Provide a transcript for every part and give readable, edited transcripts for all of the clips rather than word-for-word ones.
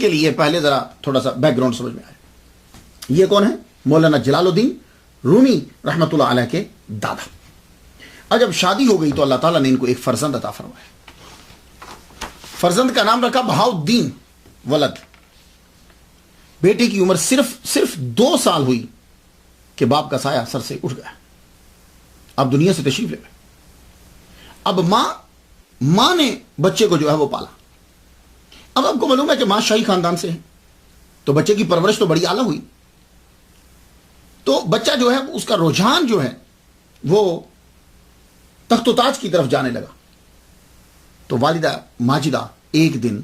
کے لیے پہلے ذرا تھوڑا سا بیک گراؤنڈ سمجھ میں آئے. یہ کون ہے؟ مولانا جلال الدین رومی رحمۃ اللہ علیہ کے دادا. اور جب شادی ہو گئی تو اللہ تعالیٰ نے ان کو ایک فرزند عطا فرمایا. فرزند کا نام رکھا بہاؤالدین ولد. بیٹے کی عمر صرف 2 سال ہوئی کہ باپ کا سایہ سر سے اٹھ گیا. اب دنیا سے تشریف لے گئے. اب ماں نے بچے کو جو ہے وہ پالا. اب آپ کو معلوم ہے کہ ماں شاہی خاندان سے ہے تو بچے کی پرورش تو بڑی اعلیٰ ہوئی. تو بچہ جو ہے اس کا رجحان جو ہے وہ تخت و تاج کی طرف جانے لگا. تو والدہ ماجدہ ایک دن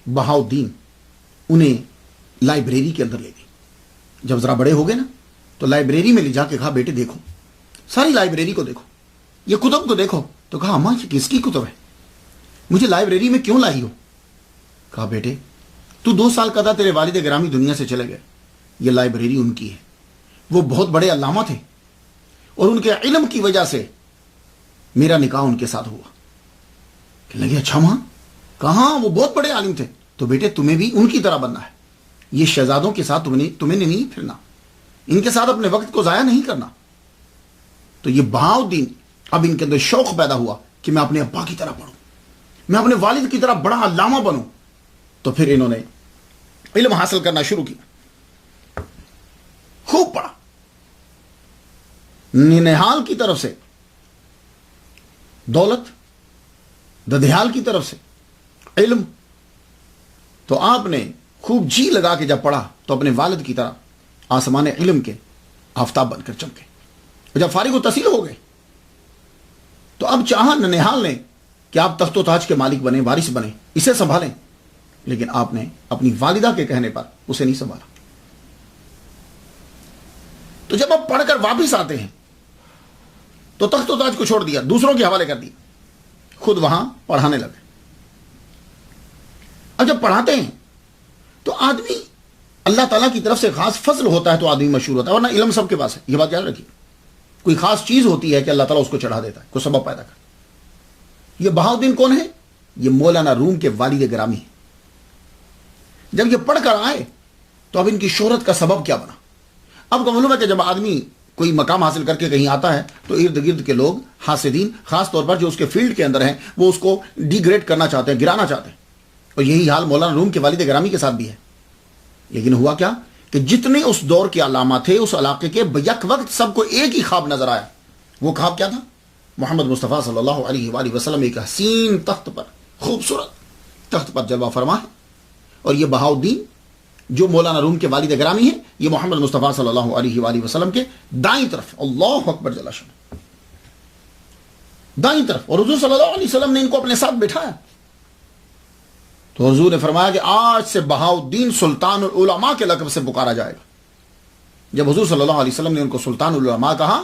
بہاؤالدین انہیں لائبریری کے اندر لے گئی. جب ذرا بڑے ہو گئے نا تو لائبریری میں لے جا کے کہا بیٹے دیکھو ساری لائبریری کو دیکھو, یہ کتب کو دیکھو. تو کہا اماں یہ کس کی کتب ہے, مجھے لائبریری میں کیوں لائی ہو؟ کہا بیٹے تو 2 سال کا تھا تیرے والد گرامی دنیا سے چلے گئے, یہ لائبریری ان کی ہے. وہ بہت بڑے علامہ تھے اور ان کے علم کی وجہ سے میرا نکاح ان کے ساتھ ہوا. کہنے لگے اچھا ماں, کہاں وہ بہت بڑے عالم تھے, تو بیٹے تمہیں بھی ان کی طرح بننا ہے. یہ شہزادوں کے ساتھ تمہیں نہیں پھرنا, ان کے ساتھ اپنے وقت کو ضائع نہیں کرنا. تو یہ بہاؤالدین اب ان کے اندر شوق پیدا ہوا کہ میں اپنے ابا کی طرح پڑھوں, میں اپنے والد کی طرح بڑا علامہ بنوں. تو پھر انہوں نے علم حاصل کرنا شروع کیا, خوب پڑھا. ننہال کی طرف سے دولت, ددھیال کی طرف سے علم. تو آپ نے خوب جی لگا کے جب پڑھا تو اپنے والد کی طرح آسمان علم کے آفتاب بن کر چمکے. جب فارغ و تحصیل ہو گئے تو اب چاہا ننہال نے کہ آپ تخت و تاج کے مالک بنے, وارث بنے, اسے سنبھالیں, لیکن آپ نے اپنی والدہ کے کہنے پر اسے نہیں سنبھالا. تو جب آپ پڑھ کر واپس آتے ہیں تو تخت و تاج کو چھوڑ دیا, دوسروں کے حوالے کر دیا, خود وہاں پڑھانے لگے. اب جب پڑھاتے ہیں تو آدمی اللہ تعالیٰ کی طرف سے خاص فضل ہوتا ہے تو آدمی مشہور ہوتا ہے, ورنہ علم سب کے پاس ہے. یہ بات یاد رکھیے, کوئی خاص چیز ہوتی ہے کہ اللہ تعالیٰ اس کو چڑھا دیتا ہے, کوئی سبب پیدا کر. یہ بہاؤالدین کون ہے؟ یہ مولانا روم کے والد گرامی ہیں. جب یہ پڑھ کر آئے تو اب ان کی شہرت کا سبب کیا بنا. اب کا معلوم ہے کہ جب آدمی کوئی مقام حاصل کر کے کہیں آتا ہے تو ارد گرد کے لوگ حاسدین, خاص طور پر جو اس کے فیلڈ کے اندر ہیں, وہ اس کو ڈی گریڈ کرنا چاہتے ہیں, گرانا چاہتے ہیں. اور یہی حال مولانا روم کے والد گرامی کے ساتھ بھی ہے. لیکن ہوا کیا کہ جتنے اس دور کے علامہ تھے اس علاقے کے, بیک وقت سب کو ایک ہی خواب نظر آیا. وہ خواب کیا تھا؟ محمد مصطفیٰ صلی اللہ علیہ وآلہ وسلم ایک حسین تخت پر, خوبصورت تخت پر جلوہ فرما ہے. اور یہ بہاؤالدین جو مولانا روم کے والد گرامی ہیں, یہ محمد مصطفیٰ صلی اللہ علیہ وآلہ وسلم کے دائیں طرف, اللہ اکبر جل شانہ, دائیں طرف. اور حضور صلی اللہ علیہ وسلم نے ان کو اپنے ساتھ بٹھایا. تو حضور نے فرمایا کہ آج سے بہاؤالدین سلطان العلماء کے لقب سے پکارا جائے گا. جب حضور صلی اللہ علیہ وسلم نے ان کو سلطان العلماء کہا,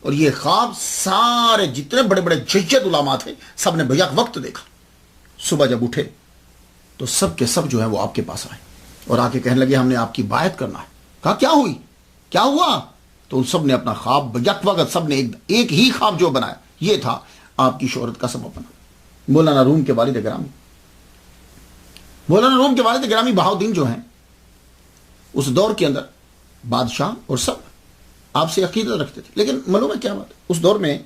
اور یہ خواب سارے جتنے بڑے بڑے جید علماء تھے سب نے بیک وقت دیکھا. صبح جب اٹھے تو سب کے سب جو ہے وہ آپ کے پاس آئے اور آ کے کہنے لگے ہم نے آپ کی بیعت کرنا ہے. کہا کیا ہوئی, کیا ہوا؟ تو ان سب نے اپنا خواب بیک وقت سب نے ایک ہی خواب جو بنایا, یہ تھا آپ کی شہرت کا سبب بنا. مولانا روم کے والد گرامی, مولانا روم کے والد گرامی بہاؤالدین جو ہیں اس دور کے اندر بادشاہ اور سب آپ سے عقیدت رکھتے تھے. لیکن معلوم ہے کیا بات, اس دور میں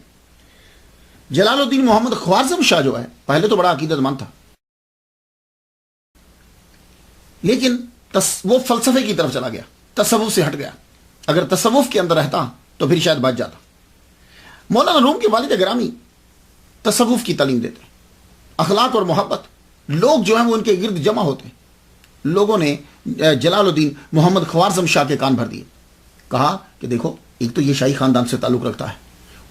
جلال الدین محمد خوارزم شاہ جو ہے پہلے تو بڑا عقیدت مند تھا, لیکن وہ فلسفے کی طرف چلا گیا, تصوف سے ہٹ گیا. اگر تصوف کے اندر رہتا تو پھر شاید بچ جاتا. مولانا روم کے والد گرامی تصوف کی تعلیم دیتے, اخلاق اور محبت, لوگ جو ہیں وہ ان کے گرد جمع ہوتے. لوگوں نے جلال الدین محمد خوارزم شاہ کے کان بھر دیے. کہا کہ دیکھو ایک تو یہ شاہی خاندان سے تعلق رکھتا ہے,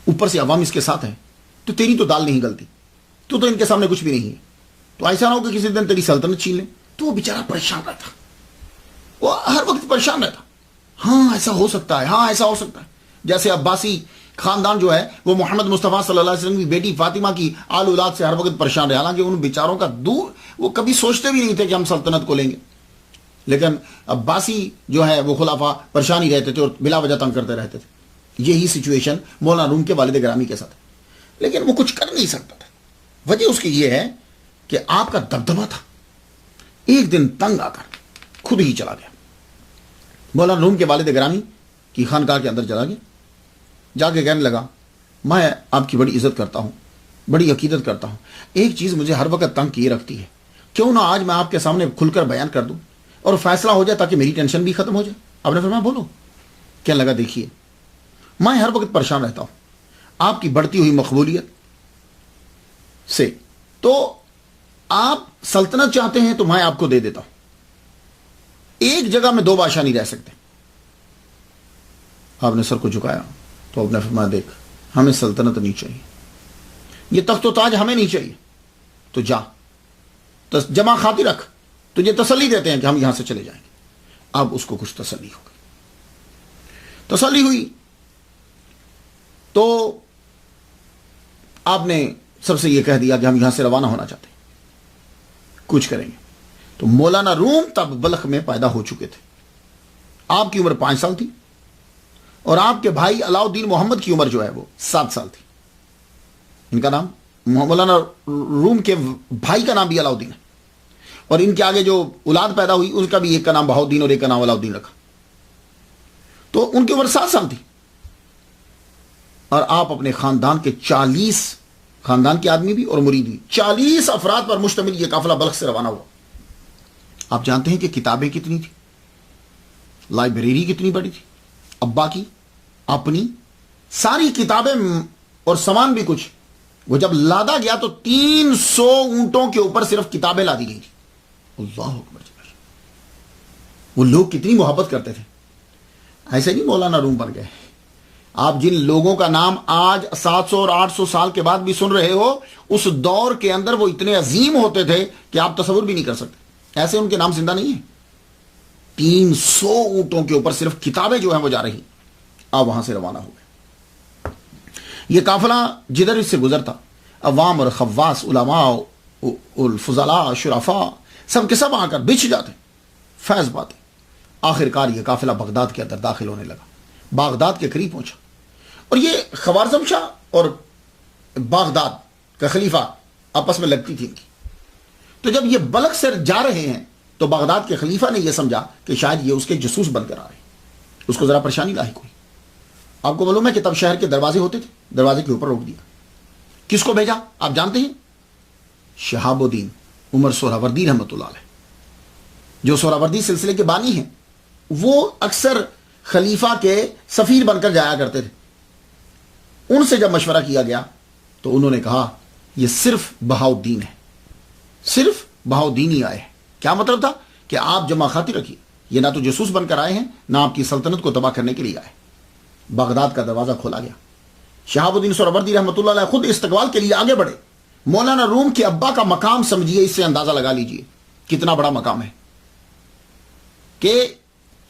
اوپر سے عوام اس کے ساتھ ہے, تو تیری تو دال نہیں گلتی, تو ان کے سامنے کچھ بھی نہیں ہے. تو ایسا نہ ہو کہ کسی دن تیری سلطنت چھین لے. تو وہ بیچارہ پریشان رہتا, وہ ہر وقت پریشان رہتا. ہاں ایسا ہو سکتا ہے, ہاں ایسا ہو سکتا ہے. جیسے عباسی خاندان جو ہے وہ محمد مصطفیٰ صلی اللہ علیہ وسلم کی بیٹی فاطمہ کی آل اولاد سے ہر وقت پریشان رہے, حالانکہ ان بیچاروں کا دور, وہ کبھی سوچتے بھی نہیں تھے کہ ہم سلطنت کو لیں گے. لیکن عباسی جو ہے وہ خلافہ پریشان ہی رہتے تھے اور بلا وجہ تنگ کرتے رہتے تھے. یہی سچویشن مولانا روم کے والد گرامی کے ساتھ. لیکن وہ کچھ کر نہیں سکتا تھا. وجہ اس کی یہ ہے کہ آپ کا دبدبہ تھا. ایک دن تنگ آ کر خود ہی چلا گیا. مولانا روم کے والد گرامی کی خانقاہ کے اندر چلا گیا. جا کے کہنے لگا میں آپ کی بڑی عزت کرتا ہوں, بڑی عقیدت کرتا ہوں, ایک چیز مجھے ہر وقت تنگ کیے رکھتی ہے, کیوں نہ آج میں آپ کے سامنے کھل کر بیان کر دوں اور فیصلہ ہو جائے تاکہ میری ٹینشن بھی ختم ہو جائے. آپ نے فرمایا بولو. کہنے لگا دیکھیے میں ہر وقت پریشان رہتا ہوں آپ کی بڑھتی ہوئی مقبولیت سے, تو آپ سلطنت چاہتے ہیں تو میں آپ کو دے دیتا ہوں, ایک جگہ میں دو بادشاہ نہیں رہ سکتے. آپ نے سر کو جھکایا تو آپ نے فرمایا دیکھ ہمیں سلطنت نہیں چاہیے, یہ تخت و تاج ہمیں نہیں چاہیے, تو جا جمع خاطر رکھ, تجھے تسلی دیتے ہیں کہ ہم یہاں سے چلے جائیں گے. اب اس کو کچھ تسلی ہو گئی, تسلی ہوئی تو آپ نے سب سے یہ کہہ دیا کہ ہم یہاں سے روانہ ہونا چاہتے ہیں, کچھ کریں گے. تو مولانا روم تب بلخ میں پیدا ہو چکے تھے. آپ کی عمر 5 سال تھی اور آپ کے بھائی علاؤ الدین محمد کی عمر جو ہے وہ 7 سال تھی. ان کا نام مولانا روم کے بھائی کا نام بھی علاؤ الدین ہے, اور ان کے آگے جو اولاد پیدا ہوئی اس کا بھی ایک کا نام بہاؤدین اور ایک کا نام علاؤ الدین رکھا. تو ان کی عمر 7 سال تھی اور آپ اپنے خاندان کے 40 خاندان کے آدمی بھی اور مرید بھی 40 افراد پر مشتمل یہ قافلہ بلخ سے روانہ ہوا. آپ جانتے ہیں کہ کتابیں کتنی تھی, لائبریری کتنی بڑی تھی. ابا کی اپنی ساری کتابیں اور سامان بھی کچھ, وہ جب لادا گیا تو 300 اونٹوں کے اوپر صرف کتابیں لا دی گئی تھی. اللہ اکبر. وہ لوگ کتنی محبت کرتے تھے. ایسے نہیں مولانا روم بن گئے. آپ جن لوگوں کا نام آج 700 اور 800 سال کے بعد بھی سن رہے ہو, اس دور کے اندر وہ اتنے عظیم ہوتے تھے کہ آپ تصور بھی نہیں کر سکتے. ایسے ان کے نام زندہ نہیں ہیں. 300 اونٹوں کے اوپر صرف کتابیں جو ہیں وہ جا رہی. آپ وہاں سے روانہ ہو گئے. یہ قافلہ جدھر اس سے گزرتا, عوام اور خواص, علماء, الفضلاء, شرفاء, سب کے سب آ کر بچھ جاتے, فیض پاتے. آخر کار یہ قافلہ بغداد کے اندر داخل ہونے لگا, بغداد کے قریب پہنچا. اور یہ خوارزم شاہ اور بغداد کا خلیفہ آپس میں لگتی تھی ان کی. تو جب یہ بلخ سے جا رہے ہیں تو بغداد کے خلیفہ نے یہ سمجھا کہ شاید یہ اس کے جاسوس بن کر آ رہے ہیں. اس کو ذرا پریشانی لاحق ہوئی. آپ کو معلوم ہے کہ تب شہر کے دروازے ہوتے تھے, دروازے کے اوپر روک دیا. کس کو بھیجا آپ جانتے ہیں؟ شہاب الدین عمر سہروردی رحمۃ اللہ علیہ, جو سہروردی سلسلے کے بانی ہیں. وہ اکثر خلیفہ کے سفیر بن کر جایا کرتے تھے. ان سے جب مشورہ کیا گیا تو انہوں نے کہا یہ صرف بہاؤدین ہے, صرف بہاؤدین ہی آئے ہیں. کیا مطلب تھا کہ آپ جمع خاطر رکھیے, یہ نہ تو جاسوس بن کر آئے ہیں نہ آپ کی سلطنت کو تباہ کرنے کے لیے آئے. بغداد کا دروازہ کھولا گیا. شہاب الدین سہروردی رحمۃ اللہ علیہ خود استقبال کے لیے آگے بڑھے. مولانا روم کے ابا کا مقام سمجھیے, اس سے اندازہ لگا لیجئے کتنا بڑا مقام ہے کہ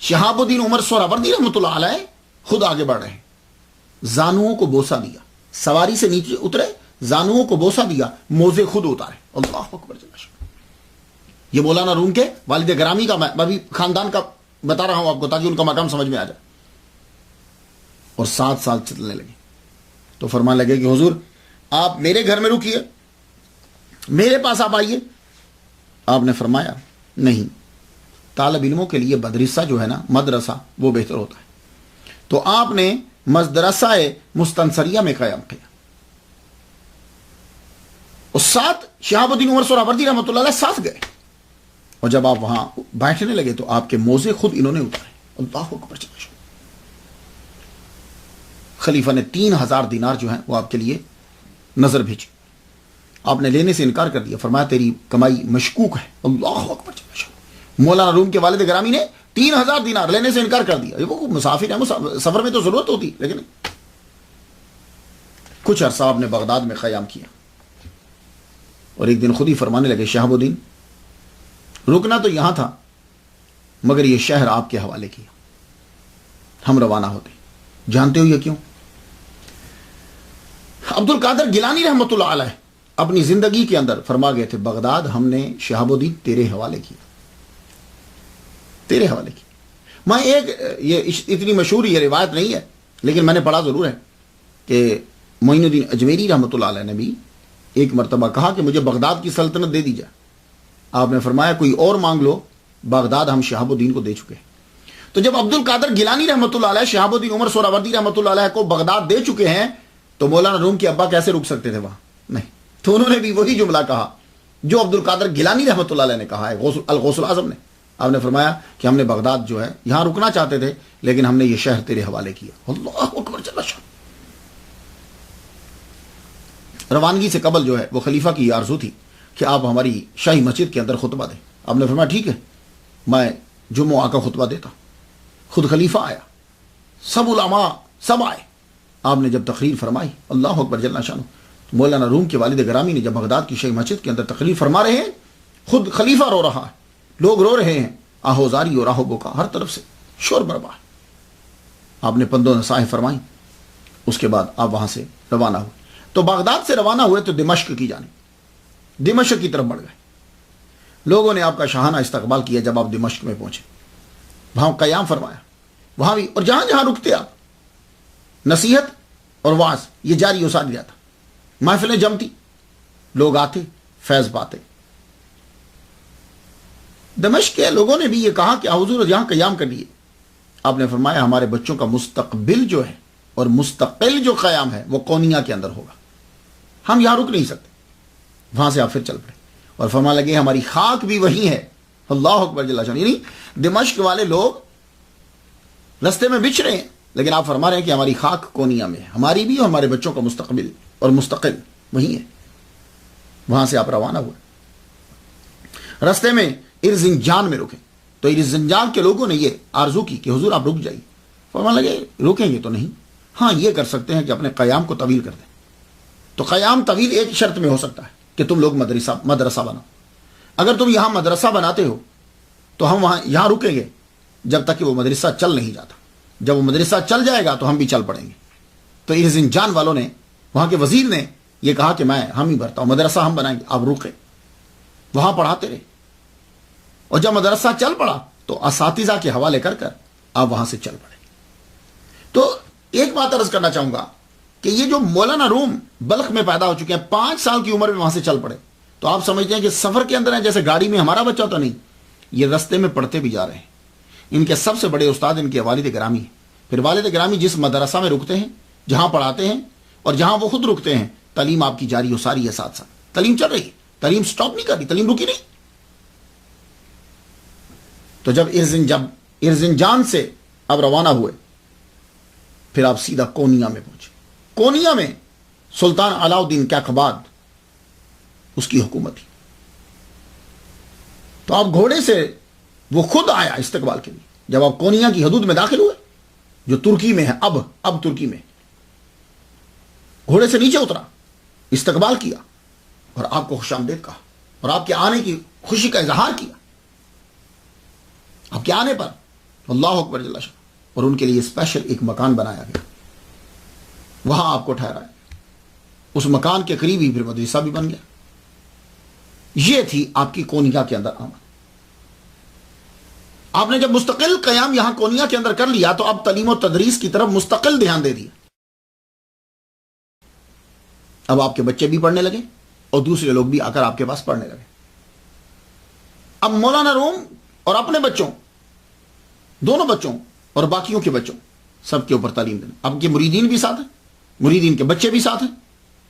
شہاب الدین عمر سہروردی رحمۃ اللہ علیہ خود آگے بڑھ رہے ہیں. زانوؤں کو بوسہ دیا, سواری سے نیچے اترے, زانوؤں کو بوسہ دیا, موزے خود اتارے. اللہ اکبر. یہ مولانا روم کے والد گرامی کا, میں ابھی خاندان کا بتا رہا ہوں آپ کو تاکہ ان کا مقام سمجھ میں آ جائے. اور 7 سال چلنے لگے تو فرمانے لگے کہ حضور آپ میرے گھر میں رکیے, میرے پاس آپ آئیے. آپ نے فرمایا نہیں, طالب علموں کے لیے مدرسہ جو ہے نا, مدرسہ, وہ بہتر ہوتا ہے. تو آپ نے مدرسہ مستنصریہ میں قیام کیا. اور ساتھ شہاب الدین عمر سہروردی رحمۃ اللہ علیہ ساتھ گئے. اور جب آپ وہاں بیٹھنے لگے تو آپ کے موزے خود انہوں نے اتارے. اللہ اکبر. خلیفہ نے 3000 دینار جو ہیں وہ آپ کے لیے نظر بھیجی. آپ نے لینے سے انکار کر دیا. فرمایا تیری کمائی مشکوک ہے. اللہ اکبر. مولانا روم کے والد گرامی نے 3000 دینار لینے سے انکار کر دیا. وہ مسافر ہے, سفر میں تو ضرورت ہوتی, لیکن کچھ عرصہ آپ نے بغداد میں قیام کیا. اور ایک دن خود ہی فرمانے لگے شہاب الدین رکنا تو یہاں تھا مگر یہ شہر آپ کے حوالے کیا, ہم روانہ ہوتے. جانتے ہو یہ کیوں؟ عبد القادر گیلانی رحمۃ اللہ علیہ اپنی زندگی کے اندر فرما گئے تھے بغداد ہم نے شہاب الدین تیرے حوالے کیا, تیرے حوالے کی. میں یہ اتنی مشہور یہ روایت نہیں ہے لیکن میں نے پڑھا ضرور ہے کہ معین الدین اجمیری رحمۃ اللہ علیہ نے بھی ایک مرتبہ کہا کہ مجھے بغداد کی سلطنت دے دی جائے. آپ نے فرمایا کوئی اور مانگ لو بغداد ہم شہاب الدین کو دے چکے ہیں. تو جب عبد القادر گیلانی رحمۃ اللہ علیہ شہاب الدین عمر سہروردی رحمۃ اللہ علیہ کو بغداد دے چکے ہیں تو مولانا روم کے ابا کیسے رک سکتے تھے وہاں؟ نہیں. تو انہوں نے بھی وہی جملہ کہا جو عبد القادر گیلانی رحمۃ اللہ علیہ نے کہا ہے الغوث الاعظم نے. آپ نے فرمایا کہ ہم نے بغداد جو ہے یہاں رکنا چاہتے تھے لیکن ہم نے یہ شہر تیرے حوالے کیا. اللہ اکبر جل شان. روانگی سے قبل جو ہے وہ خلیفہ کی یہ آرزو تھی کہ آپ ہماری شاہی مسجد کے اندر خطبہ دیں. آپ نے فرمایا ٹھیک ہے میں جمعہ کا خطبہ دیتا. خود خلیفہ آیا, سب علماء سب آئے. آپ نے جب تقریر فرمائی, اللہ اکبر جل شانہ, مولانا روم کے والد گرامی نے جب بغداد کی شاہی مسجد کے اندر تقریر فرما رہے ہیں, خود خلیفہ رو رہا ہے, لوگ رو رہے ہیں, آہوزاری اور راہبوں کا ہر طرف سے شور برپا ہے. آپ نے 15 نصائح فرمائی. اس کے بعد آپ وہاں سے روانہ ہوئے. تو بغداد سے روانہ ہوئے تو دمشق کی جانب, دمشق کی طرف بڑھ گئے. لوگوں نے آپ کا شاہانہ استقبال کیا. جب آپ دمشق میں پہنچے وہاں قیام فرمایا, وہاں بھی, اور جہاں جہاں رکتے آپ نصیحت اور وعظ یہ جاری و ساری رہتا. محفلیں جمتی, لوگ آتے, فیض پاتے. دمشق کے لوگوں نے بھی یہ کہا کہ حضور یہاں قیام کر لیے. آپ نے فرمایا ہمارے بچوں کا مستقبل جو ہے اور مستقل جو قیام ہے وہ کونیا کے اندر ہوگا, ہم یہاں رک نہیں سکتے. وہاں سے آپ پھر چل پڑے اور فرمانے لگے ہماری خاک بھی وہی ہے. اللہ اکبر جل شان. یعنی دمشق والے لوگ رستے میں بچھ رہے ہیں لیکن آپ فرما رہے ہیں کہ ہماری خاک کونیا میں ہے, ہماری بھی اور ہمارے بچوں کا مستقبل اور مستقل وہی ہے. وہاں سے آپ روانہ ہوئے. رستے میں ارزنجان میں رکے تو ارزنجان کے لوگوں نے یہ آرزو کی کہ حضور آپ رک جائیے. فرمانے لگے رکیں گے تو نہیں, ہاں یہ کر سکتے ہیں کہ اپنے قیام کو طویل کر دیں. تو قیام طویل ایک شرط میں ہو سکتا ہے کہ تم لوگ مدرسہ بناؤ. اگر تم یہاں مدرسہ بناتے ہو تو ہم یہاں رکیں گے جب تک کہ وہ مدرسہ چل نہیں جاتا. جب وہ مدرسہ چل جائے گا تو ہم بھی چل پڑیں گے. تو ارزنجان والوں نے, وہاں کے وزیر نے یہ کہا کہ ہم ہی بھرتا ہوں, مدرسہ ہم بنائیں گے, آپ رکے. وہاں پڑھاتے رہے اور جب مدرسہ چل پڑا تو اساتذہ کے حوالے کر آپ وہاں سے چل پڑے. تو ایک بات عرض کرنا چاہوں گا کہ یہ جو مولانا روم بلخ میں پیدا ہو چکے ہیں, 5 سال کی عمر میں وہاں سے چل پڑے, تو آپ سمجھتے ہیں کہ سفر کے اندر ہیں جیسے گاڑی میں ہمارا بچہ ہوتا. نہیں, یہ رستے میں پڑھتے بھی جا رہے ہیں. ان کے سب سے بڑے استاد ان کے والد گرامی ہیں. پھر والد گرامی جس مدرسہ میں رکتے ہیں, جہاں پڑھاتے ہیں اور جہاں وہ خود رکتے ہیں, تعلیم آپ کی جاری و ساری ہے. ساتھ ساتھ تعلیم چل رہی ہے, تعلیم سٹاپ نہیں کر رہی, تعلیم رکی نہیں. تو جب ارزنجان سے اب روانہ ہوئے پھر آپ سیدھا کونیا میں پہنچے. کونیا میں سلطان علاء الدین کیقباد اس کی حکومت تھی. تو آپ گھوڑے سے, وہ خود آیا استقبال کے لیے. جب آپ کونیا کی حدود میں داخل ہوئے جو ترکی میں ہے, اب ترکی میں, گھوڑے سے نیچے اترا, استقبال کیا اور آپ کو خوش آمدید کہا اور آپ کے آنے کی خوشی کا اظہار کیا. آپ کے آنے پر اللہ اکبر جل شان, اور ان کے لیے اسپیشل ایک مکان بنایا گیا, وہاں آپ کو ٹھہرایا. اس مکان کے قریب ہی پھر مدرسہ بھی بن گیا. یہ تھی آپ کی کونیا کے اندر آمد. آپ نے جب مستقل قیام یہاں کونیا کے اندر کر لیا تو اب تعلیم و تدریس کی طرف مستقل دھیان دے دیا. اب آپ کے بچے بھی پڑھنے لگے اور دوسرے لوگ بھی آ کر آپ کے پاس پڑھنے لگے. اب مولانا روم اور اپنے بچوں, دونوں بچوں اور باقیوں کے بچوں, سب کے اوپر تعلیم دینا. اب کے مریدین بھی ساتھ ہیں, مریدین کے بچے بھی ساتھ ہیں,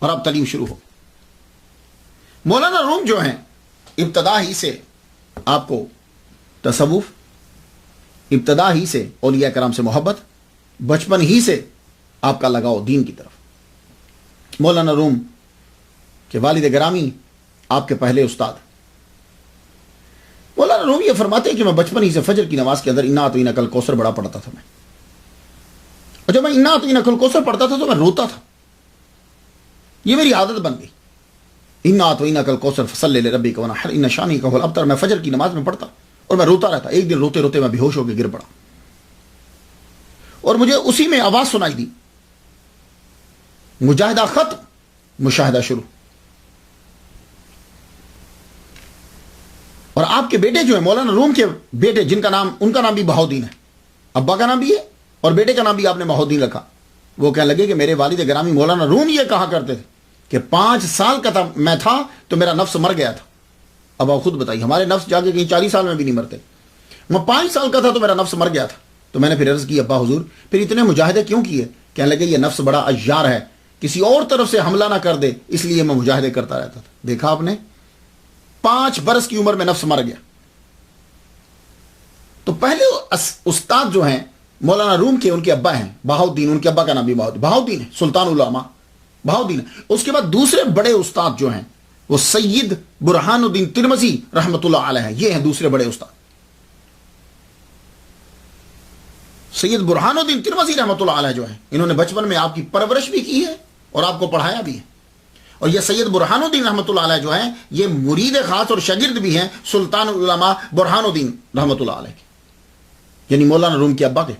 اور اب تعلیم شروع ہو. مولانا روم جو ہیں ابتدا ہی سے آپ کو تصوف, ابتدا ہی سے اولیاء کرام سے محبت, بچپن ہی سے آپ کا لگاؤ دین کی طرف. مولانا روم کے والد گرامی آپ کے پہلے استاد. مولانا روم یہ فرماتے ہیں کہ میں بچپن ہی سے فجر کی نماز کے اندر انا اعطیناک الکوثر بڑا پڑھتا تھا میں, اور جب میں انا اعطیناک الکوثر پڑھتا تھا تو میں روتا تھا. یہ میری عادت بن گئی. انا اعطیناک الکوثر فصلی لربک وانحر ان شانئک هو الابتر. میں فجر کی نماز میں پڑھتا اور میں روتا رہتا. ایک دن روتے روتے میں بے ہوش ہو کے گر پڑا اور مجھے اسی میں آواز سنائی دی, مجاہدہ ختم, مشاہدہ شروع. اور آپ کے بیٹے جو ہیں مولانا روم کے بیٹے, جن کا نام, ان کا نام بھی بہاؤدین ہے, ابا کا نام بھی ہے اور بیٹے کا نام بھی آپ نے بہاؤدین رکھا. وہ کہنے لگے کہ میرے والد گرامی مولانا روم یہ کہا کرتے تھے کہ 5 سال کا میں تھا تو میرا نفس مر گیا تھا. اب آپ خود بتائیے, ہمارے نفس جا کے کہیں 40 سال میں بھی نہیں مرتے. میں 5 سال کا تھا تو میرا نفس مر گیا تھا. تو میں نے پھر عرض کی ابا حضور پھر اتنے مجاہدے کیوں کیے؟ کہنے لگے یہ نفس بڑا عیار ہے، کسی اور طرف سے حملہ نہ کر دے، اس لیے میں مجاہدے کرتا رہتا تھا. دیکھا آپ نے، 5 برس کی عمر میں نفس مر گیا. تو پہلے استاد جو ہیں مولانا روم کے، ان کے ابا ہیں بہاؤالدین، ان کے ابا کا نام بھی بہاؤالدین ہے، سلطان العلماء بہاؤالدین. اس کے بعد دوسرے بڑے استاد جو ہیں وہ سید برہان الدین ترمذی رحمۃ اللہ علیہ ہیں. یہ ہیں دوسرے بڑے استاد، سید برہان الدین ترمذی رحمۃ اللہ علیہ جو ہیں. انہوں نے بچپن میں آپ کی پرورش بھی کی ہے اور آپ کو پڑھایا بھی ہے. اور یہ سید برہان الدین رحمۃ اللہ علیہ جو ہیں یہ مرید خاص اور شاگرد بھی ہیں سلطان العلماء برہان الدین رحمۃ اللہ علیہ کے، یعنی مولانا روم کے ابا کے.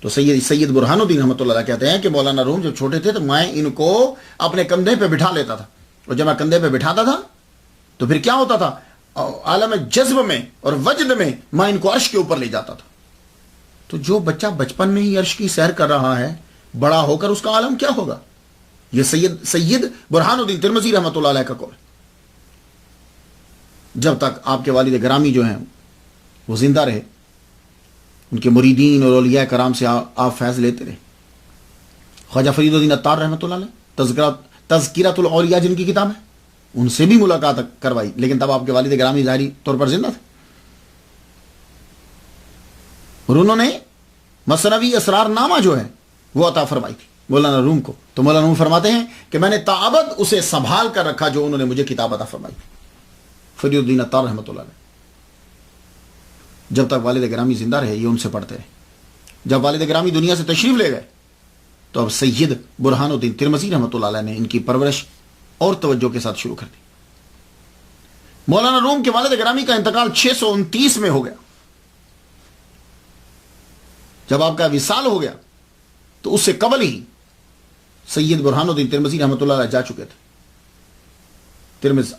تو سید برہان الدین رحمۃ اللہ علیہ کہتے ہیں کہ مولانا روم جب چھوٹے تھے تو میں ان کو اپنے کندھے پہ بٹھا لیتا تھا، اور جب میں کندھے پہ بٹھاتا تھا تو پھر کیا ہوتا تھا، عالم جذب میں اور وجد میں میں ان کو عرش کے اوپر لے جاتا تھا. تو جو بچہ بچپن میں ہی عرش کی سیر کر رہا ہے، بڑا ہو کر اس کا عالم کیا ہوگا؟ یہ سید برہان الدین ترمذی رحمۃ اللہ علیہ کا قول. جب تک آپ کے والد گرامی جو ہیں وہ زندہ رہے، ان کے مریدین اور اولیاء کرام سے آپ فیض لیتے رہے. خواجہ فرید الدین عطار رحمۃ اللہ علیہ تذکرۃ الاولیاء جن کی کتاب ہے، ان سے بھی ملاقات کروائی، لیکن تب آپ کے والد گرامی ظاہری طور پر زندہ تھے. اور انہوں نے مثنوی اسرار نامہ جو ہے وہ عطا فرمائی تھی مولانا روم کو. تو مولانا روم فرماتے ہیں کہ میں نے تابد اسے سنبھال کر رکھا جو انہوں نے مجھے کتاب عطا فرمائی تھی. فرید الدین عطار رحمۃ اللہ علیہ جب تک والد گرامی زندہ رہے یہ ان سے پڑھتے رہے. جب والد گرامی دنیا سے تشریف لے گئے تو اب سید برہان الدین ترمذی رحمۃ اللہ علیہ نے ان کی پرورش اور توجہ کے ساتھ شروع کر دی. مولانا روم کے والد گرامی کا انتقال 629 میں ہو گیا. جب آپ کا وصال ہو گیا تو اس سے قبل ہی سید برہان الدین ترمذی رحمۃ اللہ علیہ جا چکے تھے. ترمذ